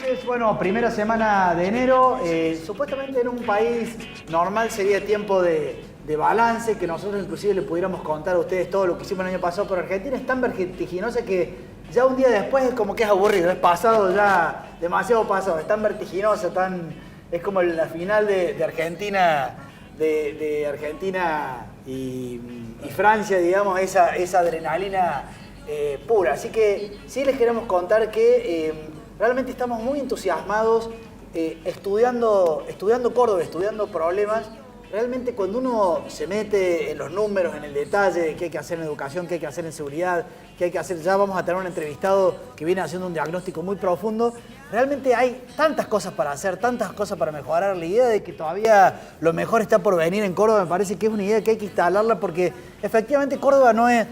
noches. Bueno, primera semana de enero. Supuestamente en un país normal sería tiempo de balance, que nosotros inclusive le pudiéramos contar a ustedes todo lo que hicimos el año pasado, pero Argentina es tan vertiginosa que ya un día después es como que es aburrido, es pasado ya, demasiado pasado, es tan vertiginosa, es como la final de Argentina, de Argentina y Francia, digamos, esa adrenalina pura. Así que sí les queremos contar que realmente estamos muy entusiasmados estudiando Córdoba, estudiando problemas. Realmente cuando uno se mete en los números, en el detalle de qué hay que hacer en educación, qué hay que hacer en seguridad, qué hay que hacer, ya vamos a tener un entrevistado que viene haciendo un diagnóstico muy profundo. Realmente hay tantas cosas para hacer, tantas cosas para mejorar. La idea de que todavía lo mejor está por venir en Córdoba me parece que es una idea que hay que instalarla porque efectivamente Córdoba no es,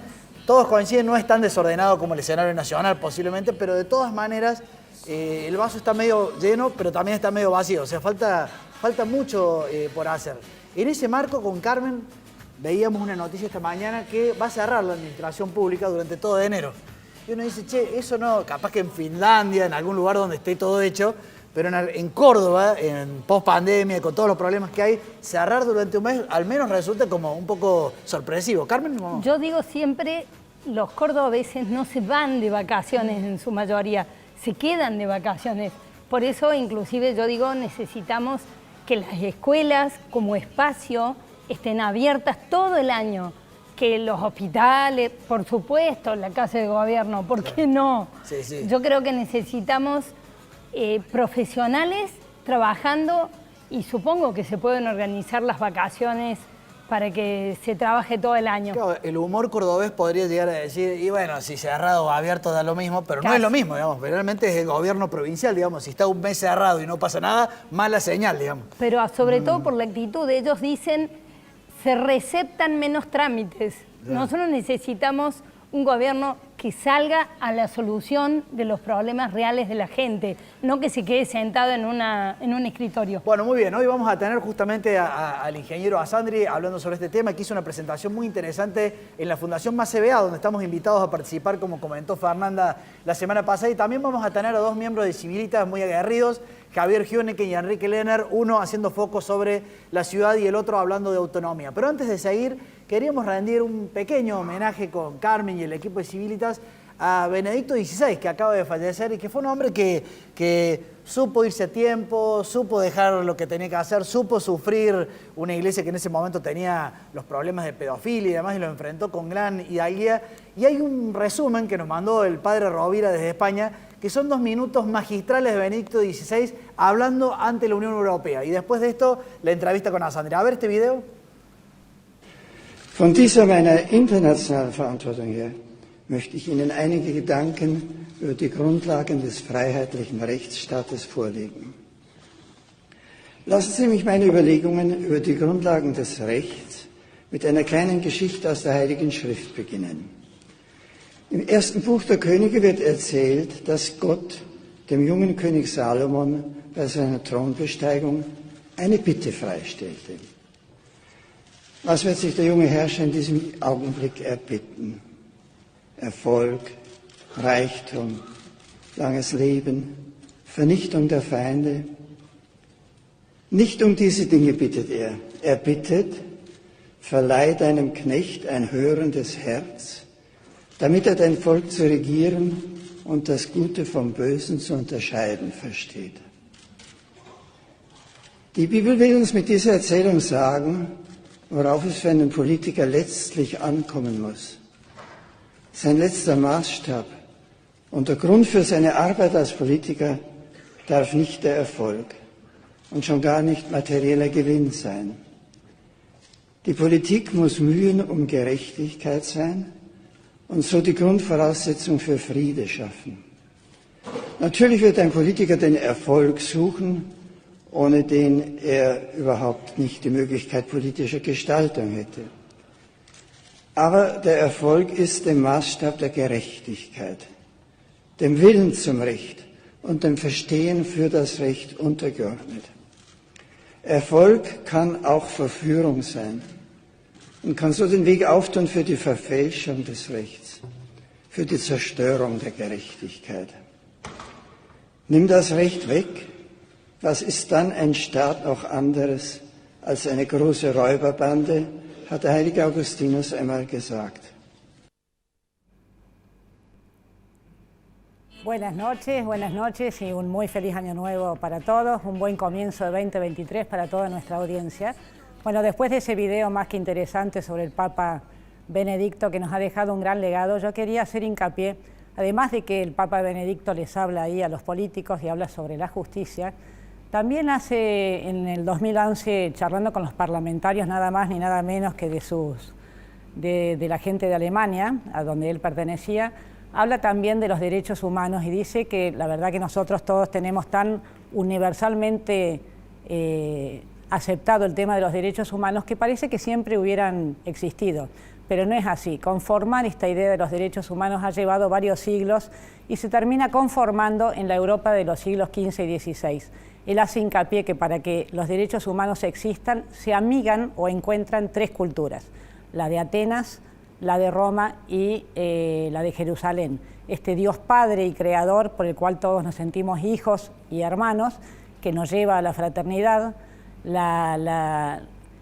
todos coinciden, no es tan desordenado como el escenario nacional posiblemente, pero de todas maneras el vaso está medio lleno, pero también está medio vacío. O sea, falta mucho por hacer. En ese marco, con Carmen, veíamos una noticia esta mañana que va a cerrar la administración pública durante todo enero. Y uno dice, che, eso no, capaz que en Finlandia, en algún lugar donde esté todo hecho, pero en Córdoba, en post-pandemia, con todos los problemas que hay, cerrar durante un mes al menos resulta como un poco sorpresivo. Carmen, ¿no? Yo digo siempre, los cordobeses no se van de vacaciones en su mayoría, se quedan de vacaciones. Por eso, inclusive, yo digo, necesitamos que las escuelas como espacio estén abiertas todo el año, que los hospitales, por supuesto, la Casa de Gobierno, ¿por qué no? Sí, sí. Yo creo que necesitamos profesionales trabajando y supongo que se pueden organizar las vacaciones para que se trabaje todo el año. Claro, el humor cordobés podría llegar a decir, y bueno, si cerrado o abierto da lo mismo, pero no es lo mismo, digamos. Realmente es el gobierno provincial, digamos. Si está un mes cerrado y no pasa nada, mala señal, digamos. Pero sobre todo por la actitud, ellos dicen, se receptan menos trámites. Ya. Nosotros necesitamos un gobierno que salga a la solución de los problemas reales de la gente, no que se quede sentado en un escritorio. Bueno, muy bien. Hoy vamos a tener justamente al ingeniero Asandri hablando sobre este tema, que hizo una presentación muy interesante en la Fundación Más CBA, donde estamos invitados a participar, como comentó Fernanda la semana pasada. Y también vamos a tener a dos miembros de Civilitas muy aguerridos, Javier Giuneke y Enrique Lerner, uno haciendo foco sobre la ciudad y el otro hablando de autonomía. Pero antes de seguir, queríamos rendir un pequeño homenaje con Carmen y el equipo de Civilitas a Benedicto XVI, que acaba de fallecer y que fue un hombre que supo irse a tiempo, supo dejar lo que tenía que hacer, supo sufrir una iglesia que en ese momento tenía los problemas de pedofilia y demás y lo enfrentó con gran hidalguía. Y hay un resumen que nos mandó el padre Rovira desde España, que son 2 minutos magistrales de Benedicto XVI hablando ante la Unión Europea. Y después de esto, la entrevista con Asandri. A ver este video. Von dieser meiner internationalen Verantwortung her möchte ich Ihnen einige Gedanken über die Grundlagen des freiheitlichen Rechtsstaates vorlegen. Lassen Sie mich meine Überlegungen über die Grundlagen des Rechts mit einer kleinen Geschichte aus der Heiligen Schrift beginnen. Im ersten Buch der Könige wird erzählt, dass Gott dem jungen König Salomon bei seiner Thronbesteigung eine Bitte freistellte. Was wird sich der junge Herrscher in diesem Augenblick erbitten? Erfolg, Reichtum, langes Leben, Vernichtung der Feinde. Nicht um diese Dinge bittet er. Er bittet, verleih deinem Knecht ein hörendes Herz, damit er dein Volk zu regieren und das Gute vom Bösen zu unterscheiden versteht. Die Bibel will uns mit dieser Erzählung sagen, worauf es für einen Politiker letztlich ankommen muss. Sein letzter Maßstab und der Grund für seine Arbeit als Politiker darf nicht der Erfolg und schon gar nicht materieller Gewinn sein. Die Politik muss Mühen um Gerechtigkeit sein und so die Grundvoraussetzung für Friede schaffen. Natürlich wird ein Politiker den Erfolg suchen, ohne den er überhaupt nicht die Möglichkeit politischer Gestaltung hätte. Aber der Erfolg ist dem Maßstab der Gerechtigkeit, dem Willen zum Recht und dem Verstehen für das Recht untergeordnet. Erfolg kann auch Verführung sein und kann so den Weg auftun für die Verfälschung des Rechts, für die Zerstörung der Gerechtigkeit. Nimm das Recht weg, was ist dann ein Staat noch anderes als eine große Räuberbande, hat der heilige Augustinus einmal gesagt. Buenas noches y un muy feliz año nuevo para todos, un buen comienzo de 2023 para toda nuestra audiencia. Bueno, después de ese video más que interesante sobre el Papa Benedicto, que nos ha dejado un gran legado, yo quería hacer hincapié, además de que el Papa Benedicto les habla ahí a los políticos y habla sobre la justicia, también hace en el 2011, charlando con los parlamentarios, nada más ni nada menos que de la gente de Alemania, a donde él pertenecía, habla también de los derechos humanos y dice que la verdad que nosotros todos tenemos tan universalmente aceptado el tema de los derechos humanos que parece que siempre hubieran existido, pero no es así. Conformar esta idea de los derechos humanos ha llevado varios siglos y se termina conformando en la Europa de los siglos XV y XVI. Él hace hincapié que para que los derechos humanos existan se amigan o encuentran tres culturas, la de Atenas, la de Roma y la de Jerusalén. Este Dios Padre y Creador por el cual todos nos sentimos hijos y hermanos, que nos lleva a la fraternidad,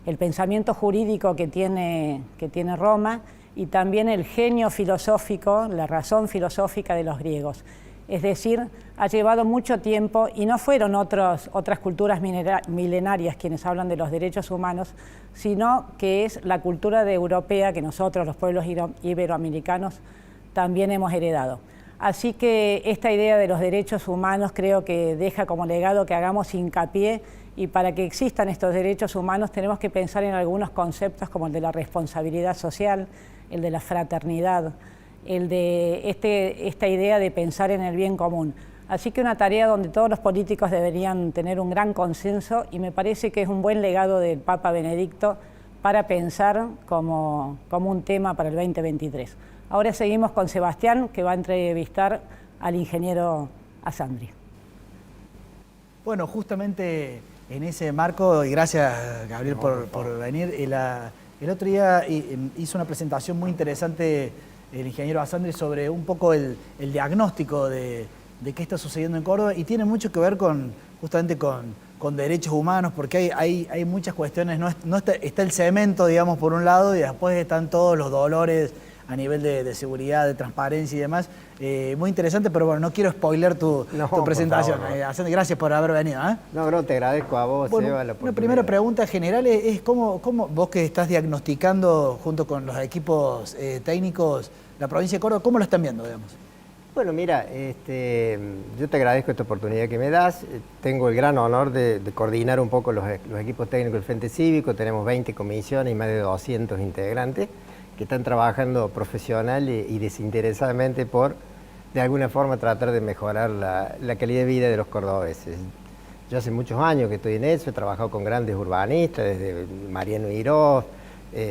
el pensamiento jurídico que tiene Roma y también el genio filosófico, la razón filosófica de los griegos. Es decir, ha llevado mucho tiempo y no fueron otras culturas milenarias quienes hablan de los derechos humanos, sino que es la cultura europea que nosotros, los pueblos iberoamericanos, también hemos heredado. Así que esta idea de los derechos humanos creo que deja como legado que hagamos hincapié y para que existan estos derechos humanos tenemos que pensar en algunos conceptos como el de la responsabilidad social, el de la fraternidad, el de esta idea de pensar en el bien común. Así que una tarea donde todos los políticos deberían tener un gran consenso y me parece que es un buen legado del Papa Benedicto para pensar como un tema para el 2023. Ahora seguimos con Sebastián, que va a entrevistar al ingeniero Asandri. Bueno, justamente en ese marco, y gracias Gabriel por venir, el otro día hizo una presentación muy interesante el ingeniero Asandri sobre un poco el diagnóstico de qué está sucediendo en Córdoba y tiene mucho que ver justamente con derechos humanos, porque hay muchas cuestiones, está el cemento, digamos, por un lado, y después están todos los dolores a nivel de seguridad, de transparencia y demás. Muy interesante, pero bueno, no quiero spoiler tu presentación. Asandri, gracias por haber venido. No, te agradezco a vos, bueno, Seba, la una oportunidad. primera pregunta general es ¿cómo vos que estás diagnosticando junto con los equipos técnicos la provincia de Córdoba, cómo lo están viendo, digamos? Bueno, mira, yo te agradezco esta oportunidad que me das. Tengo el gran honor de coordinar un poco los equipos técnicos del Frente Cívico. Tenemos 20 comisiones y más de 200 integrantes que están trabajando profesional y desinteresadamente por, de alguna forma, tratar de mejorar la calidad de vida de los cordobeses. Yo hace muchos años que estoy en eso, he trabajado con grandes urbanistas, desde Mariano Hirós,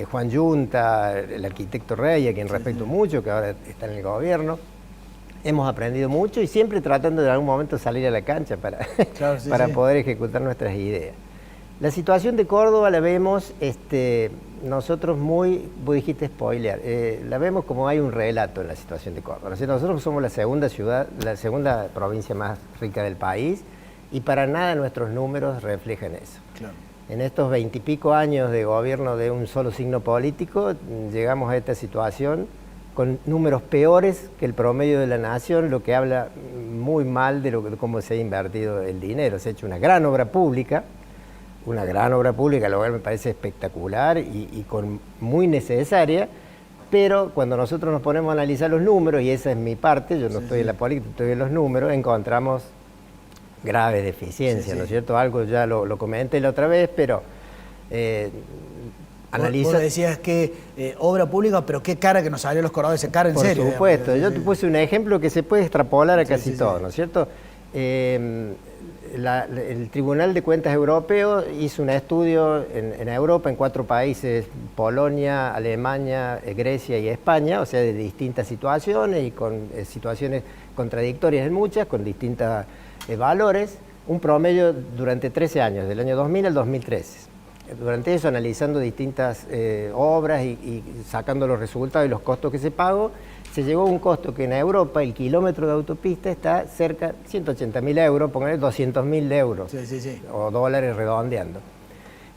Juan Yunta, el arquitecto Rey, a quien respeto mucho, que ahora está en el gobierno. Hemos aprendido mucho y siempre tratando de en algún momento salir a la cancha para poder ejecutar nuestras ideas. La situación de Córdoba la vemos, nosotros vos dijiste spoiler, la vemos como hay un relato en la situación de Córdoba. Nosotros somos la segunda ciudad, la segunda provincia más rica del país y para nada nuestros números reflejan eso. Claro. En estos 20 y pico años de gobierno de un solo signo político, llegamos a esta situación con números peores que el promedio de la nación, lo que habla muy mal de cómo se ha invertido el dinero. Se ha hecho una gran obra pública, lo cual me parece espectacular y muy necesaria, pero cuando nosotros nos ponemos a analizar los números, y esa es mi parte, yo no estoy en la política, estoy en los números, encontramos graves deficiencias, ¿no es cierto? Algo ya lo comenté la otra vez, pero analiza... Vos decías que obra pública, pero qué cara que nos salió los cordobeses, cara en serio. Por supuesto, yo te puse un ejemplo que se puede extrapolar a casi todo, ¿no es cierto? El Tribunal de Cuentas Europeo hizo un estudio en Europa, en 4 países, Polonia, Alemania, Grecia y España, o sea, de distintas situaciones y con situaciones contradictorias en muchas, con distintos valores, un promedio durante 13 años, del año 2000 al 2013. Durante eso, analizando distintas obras y sacando los resultados y los costos que se pagó, se llegó a un costo que en Europa el kilómetro de autopista está cerca de 180.000 euros, póngale 200.000 euros o dólares redondeando.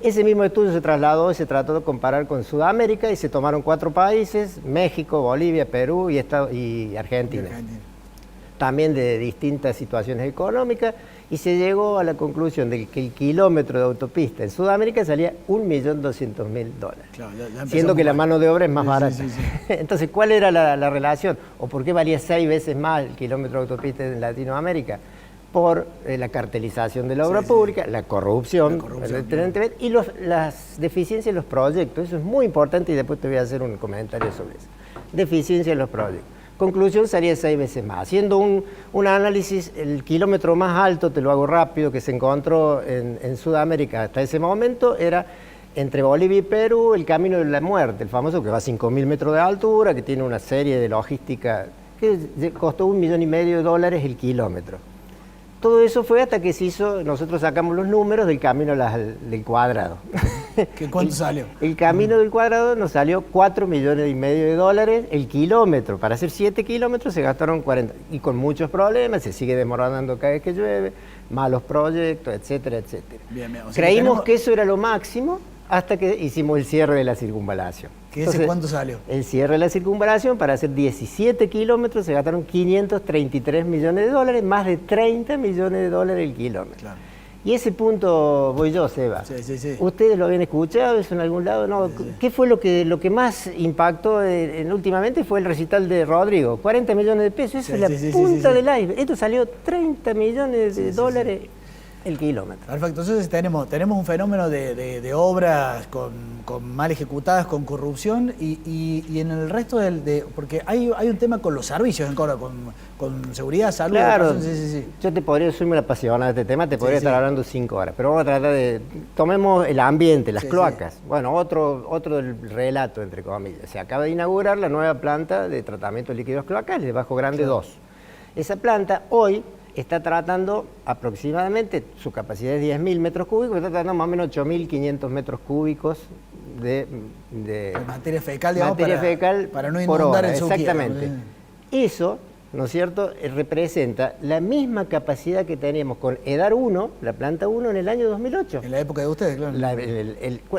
Ese mismo estudio se trasladó y se trató de comparar con Sudamérica y se tomaron 4 países, México, Bolivia, Perú y Argentina. También de distintas situaciones económicas, y se llegó a la conclusión de que el kilómetro de autopista en Sudamérica salía $1.200.000, Claro, ya siendo que la mano de obra es más barata. Sí. Entonces, ¿cuál era la relación? ¿O por qué valía 6 veces más el kilómetro de autopista en Latinoamérica? Por la cartelización de la obra pública, la corrupción evidentemente, y las deficiencias en los proyectos. Eso es muy importante y después te voy a hacer un comentario sobre eso. Deficiencia en los proyectos. Conclusión, salía 6 veces más. Haciendo un análisis, el kilómetro más alto, te lo hago rápido, que se encontró en Sudamérica hasta ese momento, era entre Bolivia y Perú, el Camino de la Muerte, el famoso que va a 5.000 metros de altura, que tiene una serie de logística que costó $1,5 millones el kilómetro. Todo eso fue hasta que se hizo, nosotros sacamos los números del Camino del Cuadrado. ¿Cuánto salió? El Camino del Cuadrado nos salió $4,5 millones el kilómetro. Para hacer 7 kilómetros se gastaron 40, y con muchos problemas, se sigue demorando cada vez que llueve, malos proyectos, etcétera, etcétera. Bien. O sea, creímos que eso era lo máximo hasta que hicimos el cierre de la circunvalación. ¿Ese cuánto salió? El cierre de la circunvalación, para hacer 17 kilómetros se gastaron $533 millones, más de $30 millones el kilómetro. Claro. Y ese punto voy yo, Seba. Sí. ¿Ustedes lo habían escuchado eso en algún lado? No. Sí. ¿Qué fue lo que más impactó últimamente? Fue el recital de Rodrigo, $40 millones de pesos. Eso es la punta del iceberg. Esto salió $30 millones el kilómetro. Perfecto, entonces tenemos un fenómeno de obras con mal ejecutadas, con corrupción, y en el resto porque hay un tema con los servicios en Córdoba, con seguridad, salud. Claro, yo te podría, soy muy apasionado de este tema, te podría estar hablando 5 horas, pero vamos a tratar tomemos el ambiente, las cloacas. Bueno, otro del relato, entre comillas. Se acaba de inaugurar la nueva planta de tratamiento de líquidos cloacales, de Bajo Grande 2. Esa planta hoy está tratando aproximadamente, su capacidad es 10.000 metros cúbicos, está tratando más o menos 8.500 metros cúbicos de materia fecal, digamos, para no por inundar hora, el Suquía. exactamente. Eso, ¿no es cierto?, representa la misma capacidad que teníamos con EDAR 1, la planta 1, en el año 2008. En la época de ustedes, claro.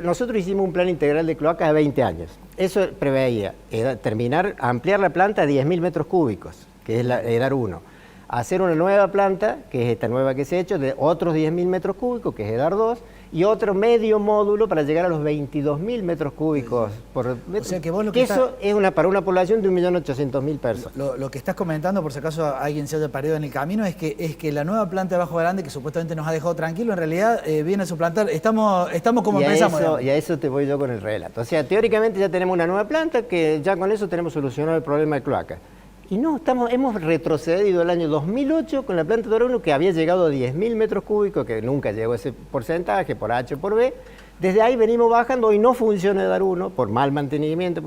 Nosotros hicimos un plan integral de cloacas de 20 años. Eso preveía ampliar la planta a 10.000 metros cúbicos, que es la EDAR 1. Hacer una nueva planta, que es esta nueva que se ha hecho, de otros 10.000 metros cúbicos, que es EDAR 2, y otro medio módulo para llegar a los 22.000 metros cúbicos por metro. O sea que vos eso es para una población de 1.800.000 personas. Lo que estás comentando, por si acaso alguien se haya perdido en el camino, es que la nueva planta de Bajo Grande, que supuestamente nos ha dejado tranquilo, en realidad viene a suplantar, estamos como empezamos. Y a eso te voy yo con el relato. O sea, teóricamente ya tenemos una nueva planta, que ya con eso tenemos solucionado el problema de cloaca. Y no, hemos retrocedido el año 2008 con la planta de EDAR 1, que había llegado a 10.000 metros cúbicos, que nunca llegó a ese porcentaje, por H o por B. Desde ahí venimos bajando, hoy no funciona EDAR 1, por mal mantenimiento,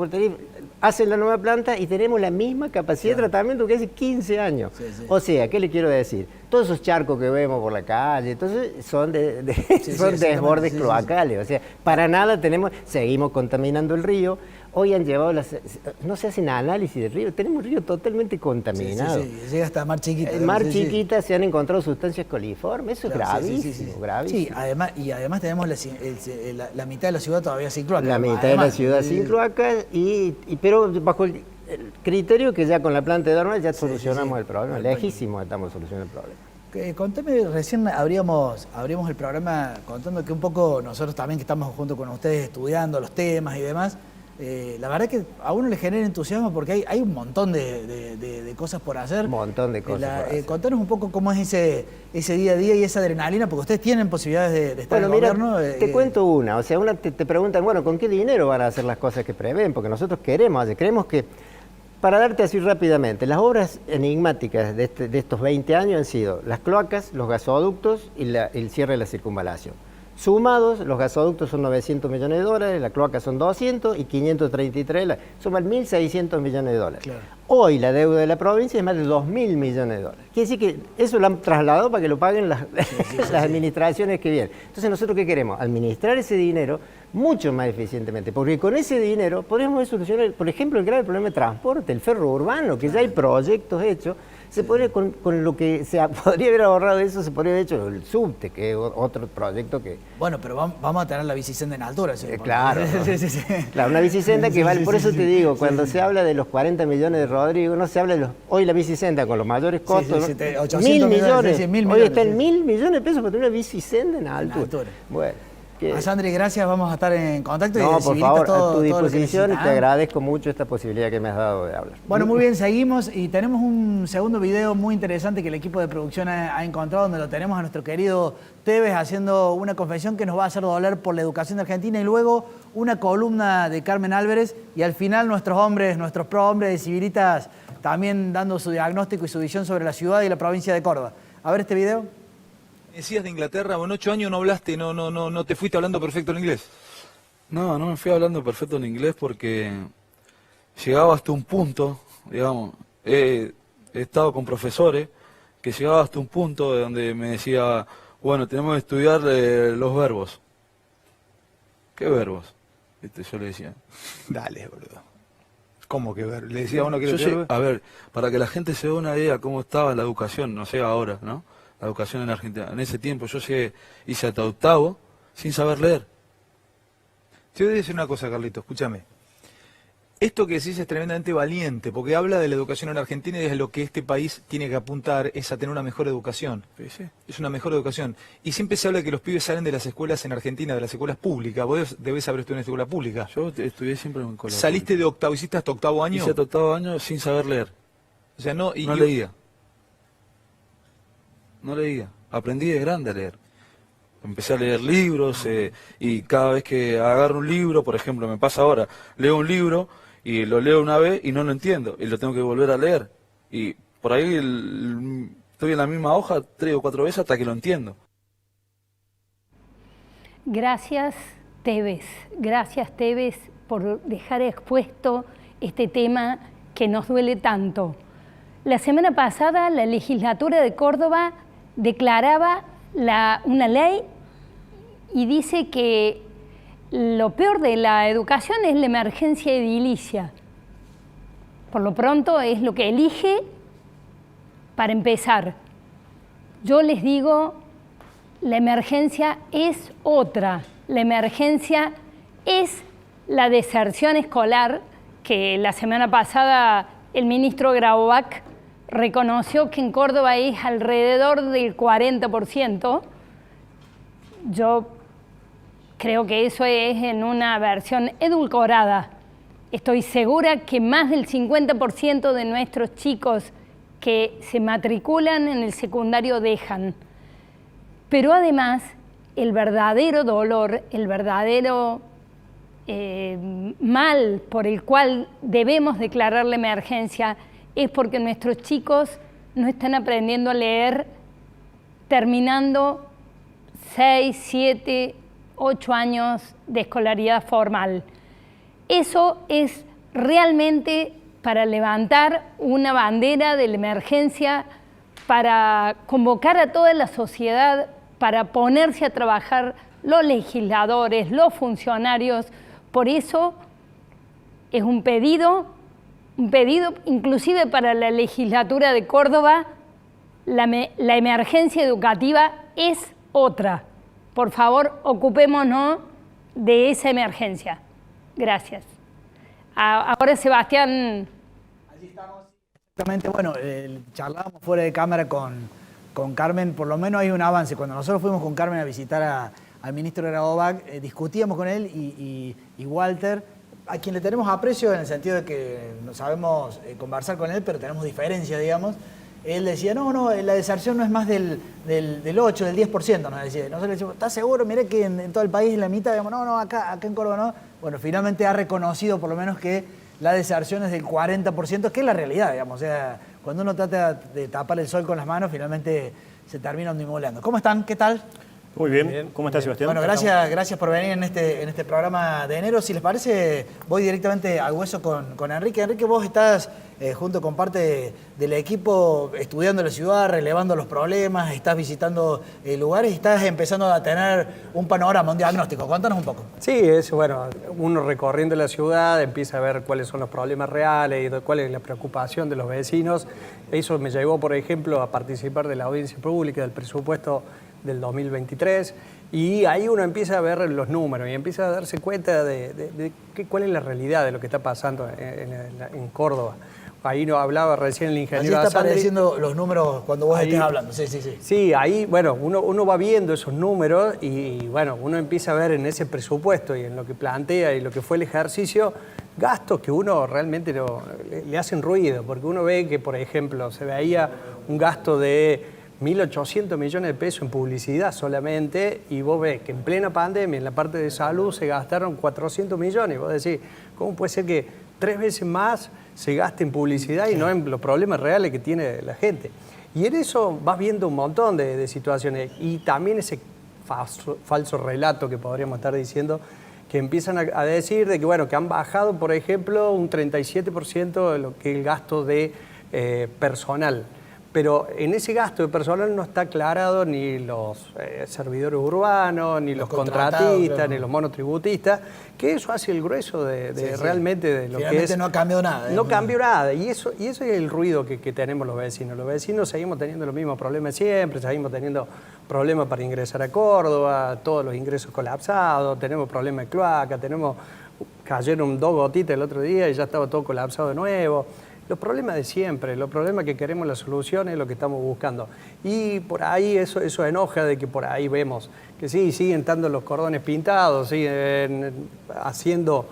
hacen la nueva planta y tenemos la misma capacidad de tratamiento que hace 15 años. O sea, ¿qué le quiero decir? Todos esos charcos que vemos por la calle, entonces son desbordes cloacales. O sea, para nada seguimos contaminando el río. Hoy han llevado no se hacen análisis del río, tenemos un río totalmente contaminado. Llega hasta Mar Chiquita. En Mar Chiquita se han encontrado sustancias coliformes, eso es gravísimo, gravísimo. Sí, además tenemos la mitad de la ciudad todavía sin cloacas. La mitad de la ciudad sin cloacas, pero bajo el criterio que ya con la planta de EDAR 1 ya solucionamos el problema, lejísimo estamos solucionando el problema. Contame, recién abríamos el programa contando que un poco nosotros también que estamos junto con ustedes estudiando los temas y demás, la verdad que a uno le genera entusiasmo porque hay un montón de cosas por hacer. Un montón de cosas por hacer. Contanos un poco cómo es ese día a día y esa adrenalina, porque ustedes tienen posibilidades de estar en el gobierno. Te cuento una, o sea, te preguntan, bueno, ¿con qué dinero van a hacer las cosas que prevén? Porque nosotros creemos que, para darte así rápidamente, las obras enigmáticas de estos 20 años han sido las cloacas, los gasoductos y el cierre de la circunvalación. Sumados, los gasoductos son 900 millones de dólares, la cloaca son 200 y 533, suman 1.600 millones de dólares. Claro. Hoy la deuda de la provincia es más de 2.000 millones de dólares. Quiere decir que eso lo han trasladado para que lo paguen las administraciones que vienen. Entonces, ¿nosotros qué queremos? Administrar ese dinero mucho más eficientemente, porque con ese dinero podríamos solucionar, por ejemplo, el grave problema de transporte, el ferro urbano, que ya hay proyectos hechos. Se podría, con lo que se podría haber ahorrado eso, se podría haber hecho el subte, que es otro proyecto que... Bueno, pero vamos a tener la bicisenda en altura. ¿Sí? Claro, claro, una bicisenda que vale, por eso te digo, cuando se habla de los 40 millones de Rodrigo, no se habla de los... Hoy la bicisenda con los mayores costos, 800 1.000 millones, 1.000 millones, hoy está en 1.000 millones de pesos para tener una bicisenda en altura. Bueno. Sandri, gracias, vamos a estar en contacto. No, por favor, a tu disposición, y te agradezco agradezco mucho esta posibilidad que me has dado de hablar. Bueno, muy bien, seguimos y tenemos un segundo video muy interesante que el equipo de producción ha encontrado, donde lo tenemos a nuestro querido Tevez haciendo una confesión que nos va a hacer doler por la educación de Argentina, y luego una columna de Carmen Álvarez, y al final nuestros prohombres de Civilitas también dando su diagnóstico y su visión sobre la ciudad y la provincia de Córdoba. A ver este video. Decías de Inglaterra, en 8 años no hablaste, no te fuiste hablando perfecto el inglés. No me fui hablando perfecto en inglés porque llegaba hasta un punto, digamos, he estado con profesores que llegaba hasta un punto de donde me decía, bueno, tenemos que estudiar los verbos. ¿Qué verbos? Yo le decía. Dale, boludo. ¿Cómo que ver? Le decía a uno que a ver, para que la gente se dé una idea cómo estaba la educación, no sé ahora, ¿no? La educación en Argentina. En ese tiempo yo hice hasta octavo sin saber leer. Te voy a decir una cosa, Carlito, escúchame. Esto que decís es tremendamente valiente, porque habla de la educación en Argentina y de lo que este país tiene que apuntar es a tener una mejor educación. Sí. Es una mejor educación. Y siempre se habla de que los pibes salen de las escuelas en Argentina, de las escuelas públicas. Vos debés haber estudiado en una escuela pública. Yo estudié siempre en escuela ¿Saliste pública. de octavo, hiciste hasta octavo año? Hice hasta octavo año sin saber leer. O sea, no leía. No leía. Aprendí de grande a leer. Empecé a leer libros y cada vez que agarro un libro, por ejemplo, me pasa ahora, leo un libro y lo leo una vez y no lo entiendo y lo tengo que volver a leer. Y por ahí estoy en la misma hoja 3 o 4 veces hasta que lo entiendo. Gracias, Tevez. Gracias, Tevez, por dejar expuesto este tema que nos duele tanto. La semana pasada, la legislatura de Córdoba declaraba una ley y dice que lo peor de la educación es la emergencia edilicia. Por lo pronto es lo que elige para empezar. Yo les digo, la emergencia es otra. La emergencia es la deserción escolar, que la semana pasada el ministro Grabovac reconoció que en Córdoba es alrededor del 40%. Yo creo que eso es en una versión edulcorada. Estoy segura que más del 50% de nuestros chicos que se matriculan en el secundario dejan. Pero además, el verdadero dolor, el verdadero mal por el cual debemos declarar la emergencia es porque nuestros chicos no están aprendiendo a leer terminando 6, 7, 8 años de escolaridad formal. Eso es realmente para levantar una bandera de la emergencia, para convocar a toda la sociedad, para ponerse a trabajar los legisladores, los funcionarios. Por eso es un pedido inclusive para la legislatura de Córdoba, la emergencia educativa es otra. Por favor, ocupémonos de esa emergencia. Gracias. Ahora, Sebastián. Allí estamos. Exactamente, bueno, charlábamos fuera de cámara con Carmen, por lo menos hay un avance. Cuando nosotros fuimos con Carmen a visitar al ministro Grabovac, discutíamos con él y Walter, a quien le tenemos aprecio en el sentido de que no sabemos conversar con él, pero tenemos diferencias, digamos. Él decía, no, la deserción no es más del 8, del 10%, nos decía. Nosotros le decimos, ¿estás seguro? Mire que en todo el país es la mitad. Digamos, no, acá en Córdoba no. Bueno, finalmente ha reconocido por lo menos que la deserción es del 40%, que es la realidad, digamos. O sea, cuando uno trata de tapar el sol con las manos, finalmente se termina ondimolando. ¿Cómo están? ¿Qué tal? Muy bien. ¿Cómo está, Sebastián? Bueno, gracias por venir en este programa de enero. Si les parece, voy directamente al hueso con Enrique. Enrique, vos estás junto con parte del equipo estudiando la ciudad, relevando los problemas, estás visitando lugares y estás empezando a tener un panorama, un diagnóstico. Cuéntanos un poco. Sí, es bueno, uno recorriendo la ciudad empieza a ver cuáles son los problemas reales y cuál es la preocupación de los vecinos. Eso me llevó, por ejemplo, a participar de la audiencia pública del presupuesto del 2023, y ahí uno empieza a ver los números y empieza a darse cuenta de cuál es la realidad de lo que está pasando en Córdoba. Ahí nos hablaba recién el ingeniero. Ahí está apareciendo los números cuando vos estés hablando. Sí. Sí, ahí, bueno, uno va viendo esos números y, bueno, uno empieza a ver en ese presupuesto y en lo que plantea y lo que fue el ejercicio, gastos que uno realmente le hacen ruido, porque uno ve que, por ejemplo, se veía un gasto de 1.800 millones de pesos en publicidad solamente, y vos ves que en plena pandemia en la parte de salud se gastaron 400 millones. Y vos decís, ¿cómo puede ser que 3 veces más se gaste en publicidad y no en los problemas reales que tiene la gente? Y en eso vas viendo un montón de situaciones, y también ese falso relato que podríamos estar diciendo, que empiezan a decir de que, bueno, que han bajado, por ejemplo, un 37% de lo que es el gasto de personal. Pero en ese gasto de personal no está aclarado ni los servidores urbanos, ni los contratistas, ni los monotributistas, que eso hace el grueso de realmente de lo finalmente que es. No cambió nada. No cambió nada, y eso es el ruido que tenemos los vecinos. Los vecinos seguimos teniendo los mismos problemas siempre, seguimos teniendo problemas para ingresar a Córdoba, todos los ingresos colapsados, tenemos problemas de cloaca, cayeron 2 gotitas el otro día y ya estaba todo colapsado de nuevo. Los problemas de siempre, los problemas que queremos, las soluciones, lo que estamos buscando. Y por ahí eso enoja, de que por ahí vemos que sí, siguen estando los cordones pintados, siguen haciendo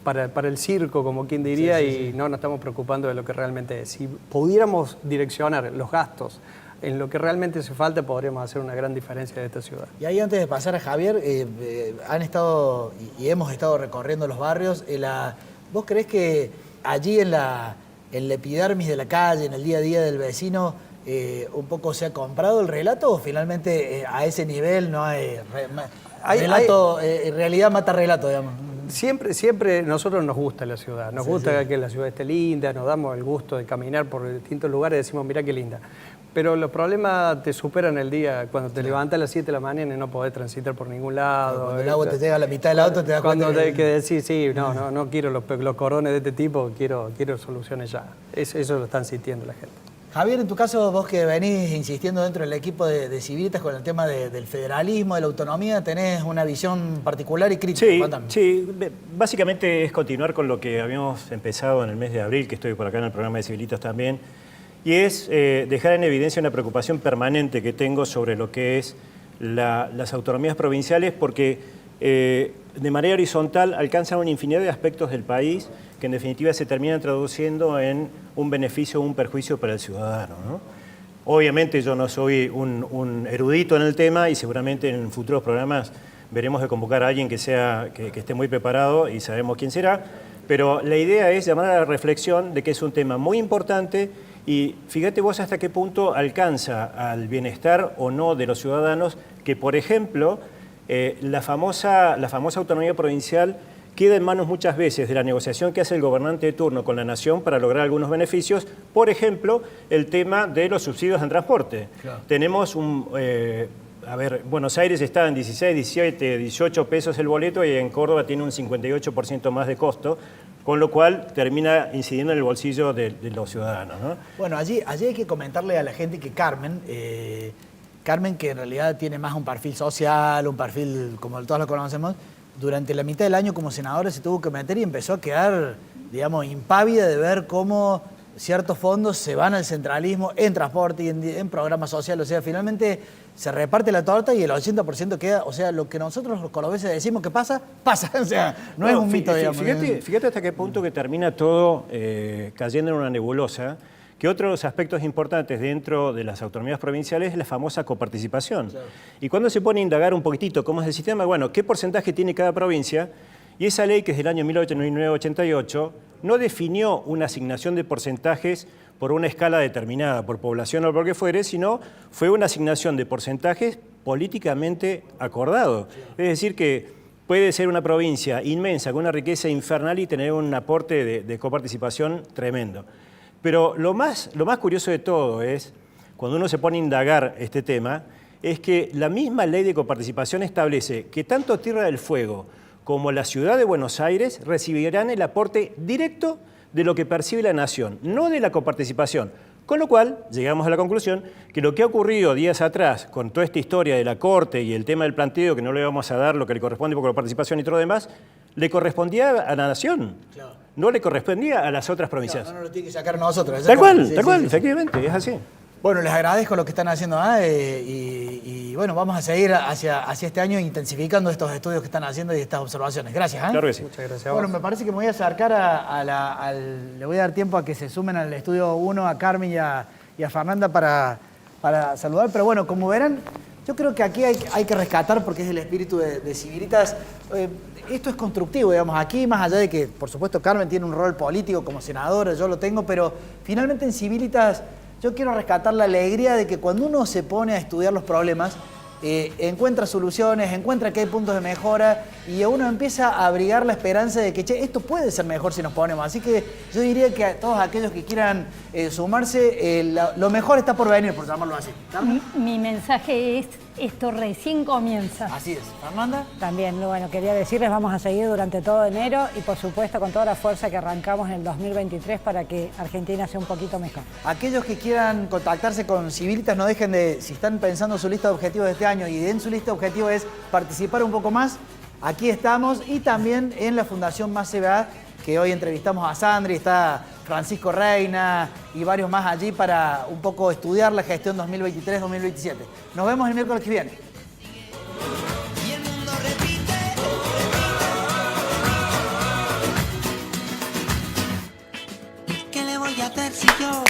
para el circo, como quien diría, y no nos estamos preocupando de lo que realmente es. Si pudiéramos direccionar los gastos en lo que realmente hace falta, podríamos hacer una gran diferencia de esta ciudad. Y ahí, antes de pasar a Javier, han estado y hemos estado recorriendo los barrios. ¿Vos creés que allí en la epidermis de la calle, en el día a día del vecino, un poco se ha comprado el relato, o finalmente a ese nivel no hay relato, realidad mata relato, digamos? Siempre nosotros nos gusta la ciudad, nos gusta que la ciudad esté linda, nos damos el gusto de caminar por distintos lugares y decimos, mirá qué linda. Pero los problemas te superan el día, cuando te levantas a las 7 de la mañana y no podés transitar por ningún lado. Cuando el agua te llega a la mitad del auto, te das cuenta. Cuando que decís, sí, no quiero los cordones de este tipo, quiero soluciones ya. Eso lo están sintiendo la gente. Javier, en tu caso, vos que venís insistiendo dentro del equipo de Civilitas con el tema del federalismo, de la autonomía, tenés una visión particular y crítica. Sí, básicamente es continuar con lo que habíamos empezado en el mes de abril, que estoy por acá en el programa de Civilitas también, y es dejar en evidencia una preocupación permanente que tengo sobre lo que es las autonomías provinciales, porque de manera horizontal alcanzan una infinidad de aspectos del país que en definitiva se terminan traduciendo en un beneficio o un perjuicio para el ciudadano, ¿no? Obviamente yo no soy un erudito en el tema, y seguramente en futuros programas veremos de convocar a alguien que esté muy preparado, y sabemos quién será, pero la idea es llamar a la reflexión de que es un tema muy importante. Y fíjate vos hasta qué punto alcanza al bienestar o no de los ciudadanos que, por ejemplo, la famosa autonomía provincial queda en manos muchas veces de la negociación que hace el gobernante de turno con la nación para lograr algunos beneficios. Por ejemplo, el tema de los subsidios en transporte. Claro. Tenemos Buenos Aires está en 16, 17, 18 pesos el boleto, y en Córdoba tiene un 58% más de costo, con lo cual termina incidiendo en el bolsillo de los ciudadanos, ¿no? Bueno, allí hay que comentarle a la gente que Carmen, que en realidad tiene más un perfil social, un perfil como todos lo conocemos, durante la mitad del año como senadora se tuvo que meter y empezó a quedar, digamos, impávida de ver cómo ciertos fondos se van al centralismo en transporte y en programas sociales. O sea, finalmente se reparte la torta y el 80% queda. O sea, lo que nosotros los cordobeses decimos que pasa. O sea, no es un mito, digamos. Fíjate hasta qué punto que termina todo cayendo en una nebulosa, que otro de los aspectos importantes dentro de las autonomías provinciales es la famosa coparticipación. Claro. Y cuando se pone a indagar un poquitito cómo es el sistema, bueno, qué porcentaje tiene cada provincia, y esa ley, que es del año 1988, no definió una asignación de porcentajes por una escala determinada, por población o por lo que fuere, sino fue una asignación de porcentajes políticamente acordado. Es decir, que puede ser una provincia inmensa, con una riqueza infernal y tener un aporte de coparticipación tremendo. Pero lo más curioso de todo es, cuando uno se pone a indagar este tema, es que la misma ley de coparticipación establece que tanto Tierra del Fuego como la ciudad de Buenos Aires recibirán el aporte directo de lo que percibe la nación, no de la coparticipación. Con lo cual, llegamos a la conclusión que lo que ha ocurrido días atrás con toda esta historia de la Corte y el tema del planteo, que no le vamos a dar lo que le corresponde por la participación y todo lo demás, le correspondía a la nación, claro. No le correspondía a las otras provincias. No lo tiene que sacar nosotros. Tal cual, efectivamente, es así. Bueno, les agradezco lo que están haciendo y bueno, vamos a seguir hacia este año intensificando estos estudios que están haciendo y estas observaciones. Gracias. Claro que sí. Muchas gracias. Bueno, me parece que me voy a acercar le voy a dar tiempo a que se sumen al estudio 1 a Carmen y a Fernanda para saludar. Pero bueno, como verán, yo creo que aquí hay que rescatar, porque es el espíritu de Civilitas. Esto es constructivo, digamos. Aquí, más allá de que, por supuesto, Carmen tiene un rol político como senadora, yo lo tengo, pero finalmente en Civilitas yo quiero rescatar la alegría de que cuando uno se pone a estudiar los problemas, encuentra soluciones, encuentra que hay puntos de mejora y uno empieza a abrigar la esperanza de que esto puede ser mejor si nos ponemos. Así que yo diría que a todos aquellos que quieran sumarse, lo mejor está por venir, por llamarlo así. Mi mensaje es, esto recién comienza. Así es. ¿Fernanda? También, bueno, quería decirles, vamos a seguir durante todo enero y por supuesto con toda la fuerza que arrancamos en el 2023 para que Argentina sea un poquito mejor. Aquellos que quieran contactarse con Civilitas, no dejen de, si están pensando su lista de objetivos de este año y en su lista de objetivos es participar un poco más, aquí estamos, y también en la Fundación Más CBA, que hoy entrevistamos a Sandri, está Francisco Reina y varios más allí para un poco estudiar la gestión 2023-2027. Nos vemos el miércoles que viene. Y el mundo repite. ¿Qué le voy a hacer si yo